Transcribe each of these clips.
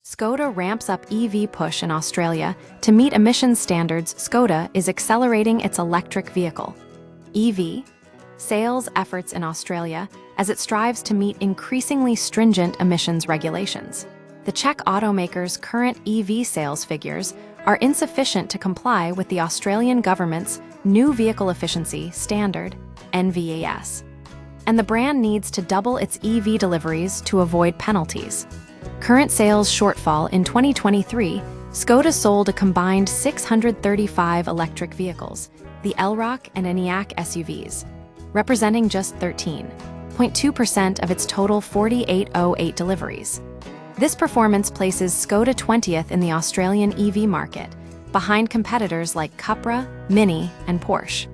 Skoda ramps up EV push in Australia to meet emissions standards. Skoda is accelerating its electric vehicle EV sales efforts in Australia as it strives to meet increasingly stringent emissions regulations. The Czech automaker's current EV sales figures are insufficient to comply with the Australian government's New Vehicle Efficiency Standard (NVES), and the brand needs to double its EV deliveries to avoid penalties. Current sales shortfall in 2023, Skoda sold a combined 635 electric vehicles, the Elroq and Enyaq SUVs, representing just 13.2% of its total 4,808 deliveries. This performance places Skoda 20th in the Australian EV market, behind competitors like Cupra, Mini, and Porsche.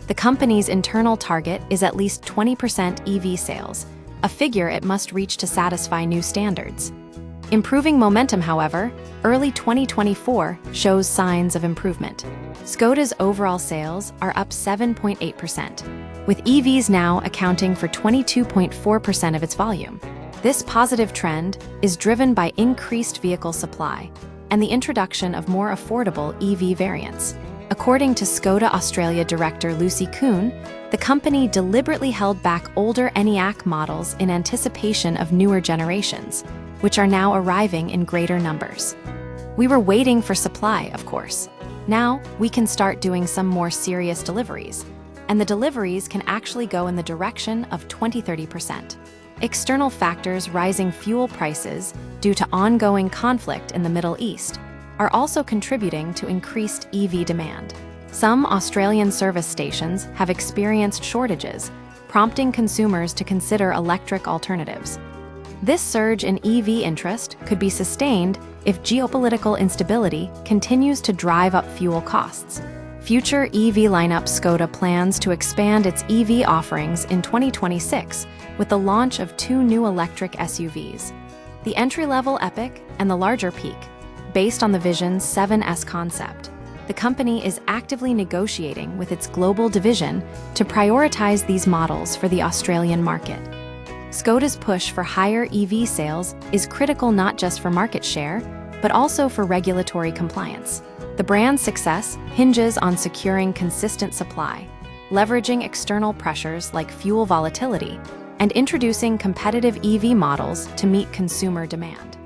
The company's internal target is at least 20% EV sales, a figure it must reach to satisfy new standards. Improving momentum, however, early 2024 shows signs of improvement. Skoda's overall sales are up 7.8%, with EVs now accounting for 22.4% of its volume. This positive trend is driven by increased vehicle supply and the introduction of more affordable EV variants. According to Skoda Australia director Lucy Kuhn, the company deliberately held back older Enyaq models in anticipation of newer generations, which are now arriving in greater numbers. We were waiting for supply, of course. Now we can start doing some more serious deliveries, and the deliveries can actually go in the direction of 20–30%. External factors, rising fuel prices due to ongoing conflict in the Middle East, are also contributing to increased EV demand. Some Australian service stations have experienced shortages, prompting consumers to consider electric alternatives. This surge in EV interest could be sustained if geopolitical instability continues to drive up fuel costs. Future EV lineup: Skoda plans to expand its EV offerings in 2026 with the launch of two new electric SUVs, the entry-level Epic and the larger Peak. Based on the Vision 7's concept, the company is actively negotiating with its global division to prioritize these models for the Australian market. Skoda's push for higher EV sales is critical not just for market share, but also for regulatory compliance. The brand's success hinges on securing consistent supply, leveraging external pressures like fuel volatility, and introducing competitive EV models to meet consumer demand.